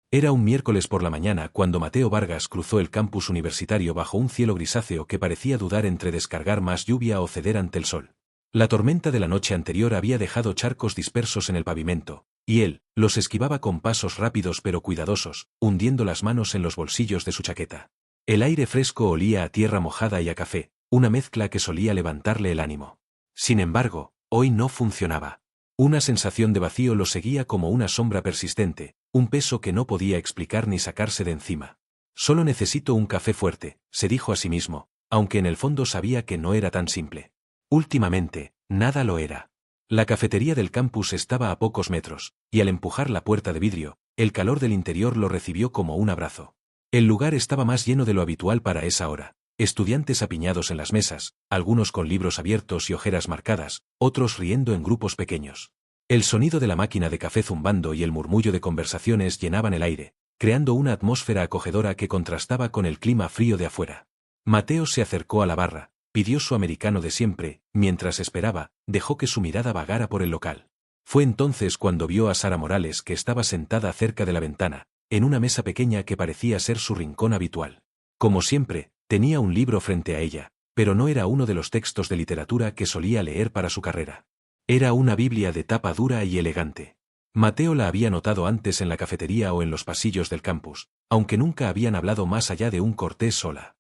Era un miércoles por la mañana cuando Mateo Vargas cruzó el campus universitario bajo un cielo grisáceo que parecía dudar entre descargar más lluvia o ceder ante el sol. La tormenta de la noche anterior había dejado charcos dispersos en el pavimento, y él los esquivaba con pasos rápidos pero cuidadosos, hundiendo las manos en los bolsillos de su chaqueta. El aire fresco olía a tierra mojada y a café, una mezcla que solía levantarle el ánimo. Sin embargo, hoy no funcionaba. Una sensación de vacío lo seguía como una sombra persistente, un peso que no podía explicar ni sacarse de encima. Solo necesito un café fuerte, se dijo a sí mismo, aunque en el fondo sabía que no era tan simple. Últimamente, nada lo era. La cafetería del campus estaba a pocos metros, y al empujar la puerta de vidrio, el calor del interior lo recibió como un abrazo. El lugar estaba más lleno de lo habitual para esa hora. Estudiantes apiñados en las mesas, algunos con libros abiertos y ojeras marcadas, otros riendo en grupos pequeños. El sonido de la máquina de café zumbando y el murmullo de conversaciones llenaban el aire, creando una atmósfera acogedora que contrastaba con el clima frío de afuera. Mateo se acercó a la barra, pidió su americano de siempre, mientras esperaba, dejó que su mirada vagara por el local. Fue entonces cuando vio a Sara Morales que estaba sentada cerca de la ventana, en una mesa pequeña que parecía ser su rincón habitual. Como siempre, tenía un libro frente a ella, pero no era uno de los textos de literatura que solía leer para su carrera. Era una Biblia de tapa dura y elegante. Mateo la había notado antes en la cafetería o en los pasillos del campus, aunque nunca habían hablado más allá de un cortés sola.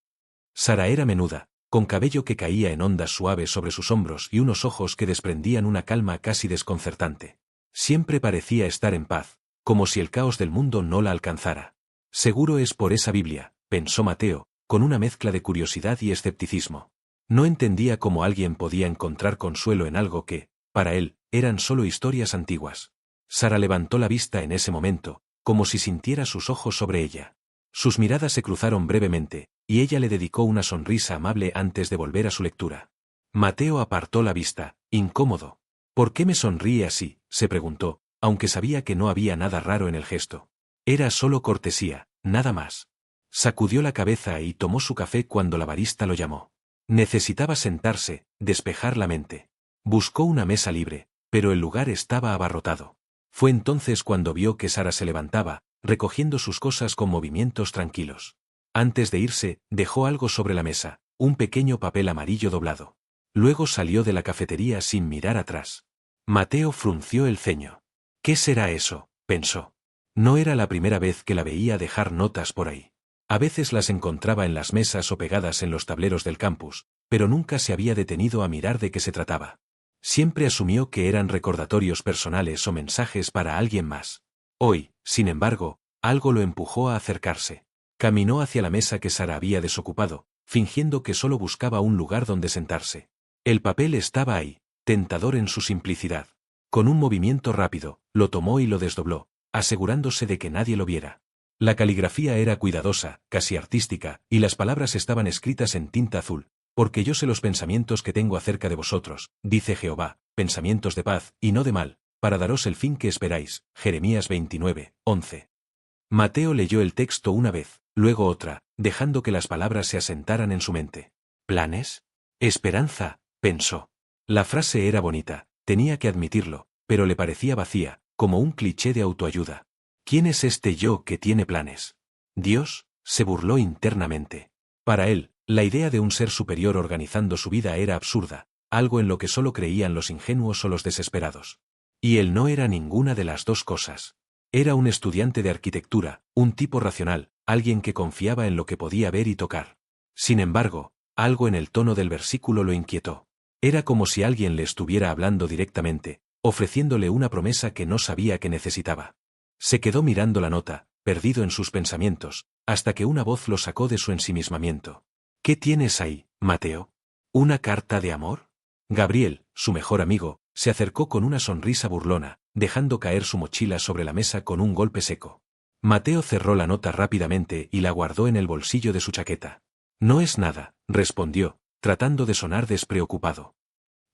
Sara era menuda, con cabello que caía en ondas suaves sobre sus hombros y unos ojos que desprendían una calma casi desconcertante. Siempre parecía estar en paz, como si el caos del mundo no la alcanzara. Seguro es por esa Biblia, pensó Mateo, con una mezcla de curiosidad y escepticismo. No entendía cómo alguien podía encontrar consuelo en algo que, para él, eran solo historias antiguas. Sara levantó la vista en ese momento, como si sintiera sus ojos sobre ella. Sus miradas se cruzaron brevemente, y ella le dedicó una sonrisa amable antes de volver a su lectura. Mateo apartó la vista, incómodo. ¿Por qué me sonríe así?, se preguntó, aunque sabía que no había nada raro en el gesto. Era solo cortesía, nada más. Sacudió la cabeza y tomó su café cuando la barista lo llamó. Necesitaba sentarse, despejar la mente. Buscó una mesa libre, pero el lugar estaba abarrotado. Fue entonces cuando vio que Sara se levantaba, recogiendo sus cosas con movimientos tranquilos. Antes de irse, dejó algo sobre la mesa, un pequeño papel amarillo doblado. Luego salió de la cafetería sin mirar atrás. Mateo frunció el ceño. ¿Qué será eso?, pensó. No era la primera vez que la veía dejar notas por ahí. A veces las encontraba en las mesas o pegadas en los tableros del campus, pero nunca se había detenido a mirar de qué se trataba. Siempre asumió que eran recordatorios personales o mensajes para alguien más. Hoy, sin embargo, algo lo empujó a acercarse. Caminó hacia la mesa que Sara había desocupado, fingiendo que solo buscaba un lugar donde sentarse. El papel estaba ahí, tentador en su simplicidad. Con un movimiento rápido, lo tomó y lo desdobló, asegurándose de que nadie lo viera. La caligrafía era cuidadosa, casi artística, y las palabras estaban escritas en tinta azul. Porque yo sé los pensamientos que tengo acerca de vosotros, dice Jehová, pensamientos de paz y no de mal, para daros el fin que esperáis. Jeremías 29, 11. Mateo leyó el texto una vez, luego otra, dejando que las palabras se asentaran en su mente. ¿Planes? Esperanza, pensó. La frase era bonita, tenía que admitirlo, pero le parecía vacía, como un cliché de autoayuda. ¿Quién es este yo que tiene planes? ¿Dios?, se burló internamente. Para él, la idea de un ser superior organizando su vida era absurda, algo en lo que solo creían los ingenuos o los desesperados. Y él no era ninguna de las dos cosas. Era un estudiante de arquitectura, un tipo racional, alguien que confiaba en lo que podía ver y tocar. Sin embargo, algo en el tono del versículo lo inquietó. Era como si alguien le estuviera hablando directamente, ofreciéndole una promesa que no sabía que necesitaba. Se quedó mirando la nota, perdido en sus pensamientos, hasta que una voz lo sacó de su ensimismamiento. ¿Qué tienes ahí, Mateo? ¿Una carta de amor? Gabriel, su mejor amigo, se acercó con una sonrisa burlona, dejando caer su mochila sobre la mesa con un golpe seco. Mateo cerró la nota rápidamente y la guardó en el bolsillo de su chaqueta. No es nada, respondió, tratando de sonar despreocupado.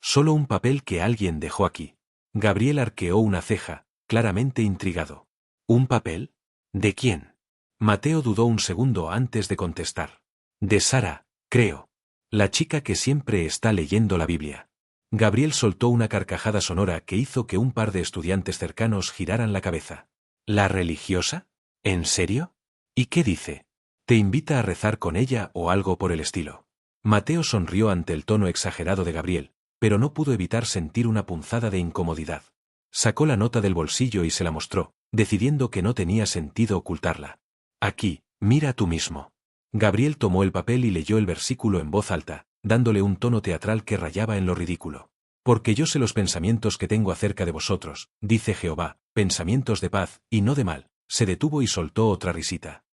Solo un papel que alguien dejó aquí. Gabriel arqueó una ceja, claramente intrigado. ¿Un papel? ¿De quién? Mateo dudó un segundo antes de contestar. De Sara, creo. La chica que siempre está leyendo la Biblia. Gabriel soltó una carcajada sonora que hizo que un par de estudiantes cercanos giraran la cabeza. ¿La religiosa? ¿En serio? ¿Y qué dice? ¿Te invita a rezar con ella o algo por el estilo? Mateo sonrió ante el tono exagerado de Gabriel, pero no pudo evitar sentir una punzada de incomodidad. Sacó la nota del bolsillo y se la mostró, decidiendo que no tenía sentido ocultarla. Aquí, mira tú mismo. Gabriel tomó el papel y leyó el versículo en voz alta, dándole un tono teatral que rayaba en lo ridículo. Porque yo sé los pensamientos que tengo acerca de vosotros, dice Jehová, pensamientos de paz y no de mal. Se detuvo y soltó otra risita.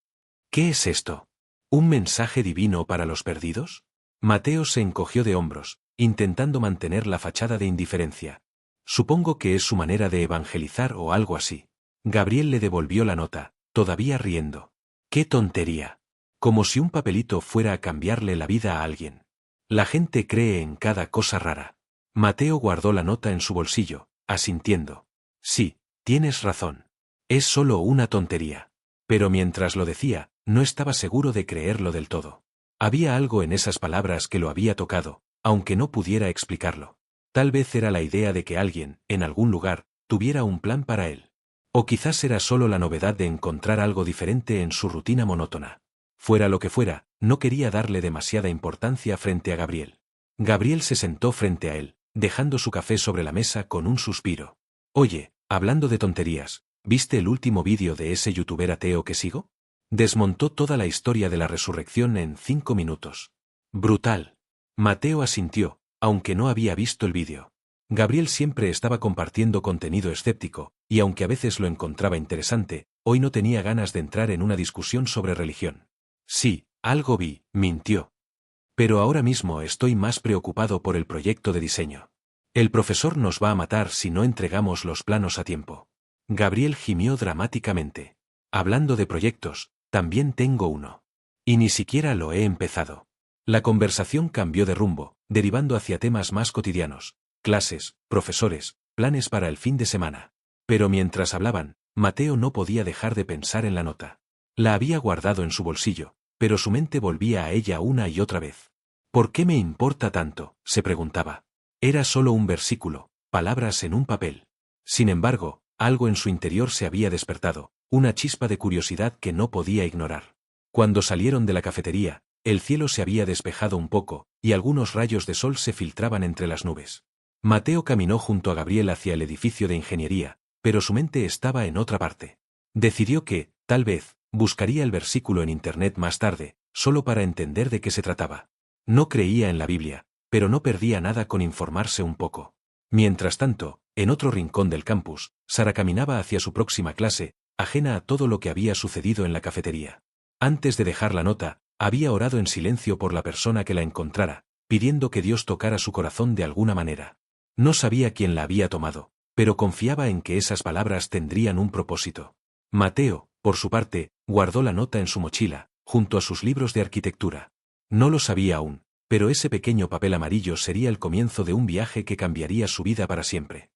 ¿Qué es esto? ¿Un mensaje divino para los perdidos? Mateo se encogió de hombros, intentando mantener la fachada de indiferencia. Supongo que es su manera de evangelizar o algo así. Gabriel le devolvió la nota, todavía riendo. ¡Qué tontería! Como si un papelito fuera a cambiarle la vida a alguien. La gente cree en cada cosa rara. Mateo guardó la nota en su bolsillo, asintiendo. Sí, tienes razón. Es solo una tontería. Pero mientras lo decía, no estaba seguro de creerlo del todo. Había algo en esas palabras que lo había tocado, aunque no pudiera explicarlo. Tal vez era la idea de que alguien, en algún lugar, tuviera un plan para él. O quizás era solo la novedad de encontrar algo diferente en su rutina monótona. Fuera lo que fuera, no quería darle demasiada importancia frente a Gabriel. Gabriel se sentó frente a él, dejando su café sobre la mesa con un suspiro. Oye, hablando de tonterías, ¿viste el último vídeo de ese youtuber ateo que sigo? Desmontó toda la historia de la resurrección en 5 minutos. Brutal. Mateo asintió, aunque no había visto el vídeo. Gabriel siempre estaba compartiendo contenido escéptico, y aunque a veces lo encontraba interesante, hoy no tenía ganas de entrar en una discusión sobre religión. Sí, algo vi, mintió. Pero ahora mismo estoy más preocupado por el proyecto de diseño. El profesor nos va a matar si no entregamos los planos a tiempo. Gabriel gimió dramáticamente. Hablando de proyectos, también tengo uno. Y ni siquiera lo he empezado. La conversación cambió de rumbo, derivando hacia temas más cotidianos, clases, profesores, planes para el fin de semana. Pero mientras hablaban, Mateo no podía dejar de pensar en la nota. La había guardado en su bolsillo, pero su mente volvía a ella una y otra vez. ¿Por qué me importa tanto?, se preguntaba. Era solo un versículo, palabras en un papel. Sin embargo, algo en su interior se había despertado, una chispa de curiosidad que no podía ignorar. Cuando salieron de la cafetería, el cielo se había despejado un poco, y algunos rayos de sol se filtraban entre las nubes. Mateo caminó junto a Gabriel hacia el edificio de ingeniería, pero su mente estaba en otra parte. Decidió que, tal vez, buscaría el versículo en internet más tarde, solo para entender de qué se trataba. No creía en la Biblia, pero no perdía nada con informarse un poco. Mientras tanto, en otro rincón del campus, Sara caminaba hacia su próxima clase, ajena a todo lo que había sucedido en la cafetería. Antes de dejar la nota, había orado en silencio por la persona que la encontrara, pidiendo que Dios tocara su corazón de alguna manera. No sabía quién la había tomado, pero confiaba en que esas palabras tendrían un propósito. Mateo, por su parte, guardó la nota en su mochila, junto a sus libros de arquitectura. No lo sabía aún, pero ese pequeño papel amarillo sería el comienzo de un viaje que cambiaría su vida para siempre.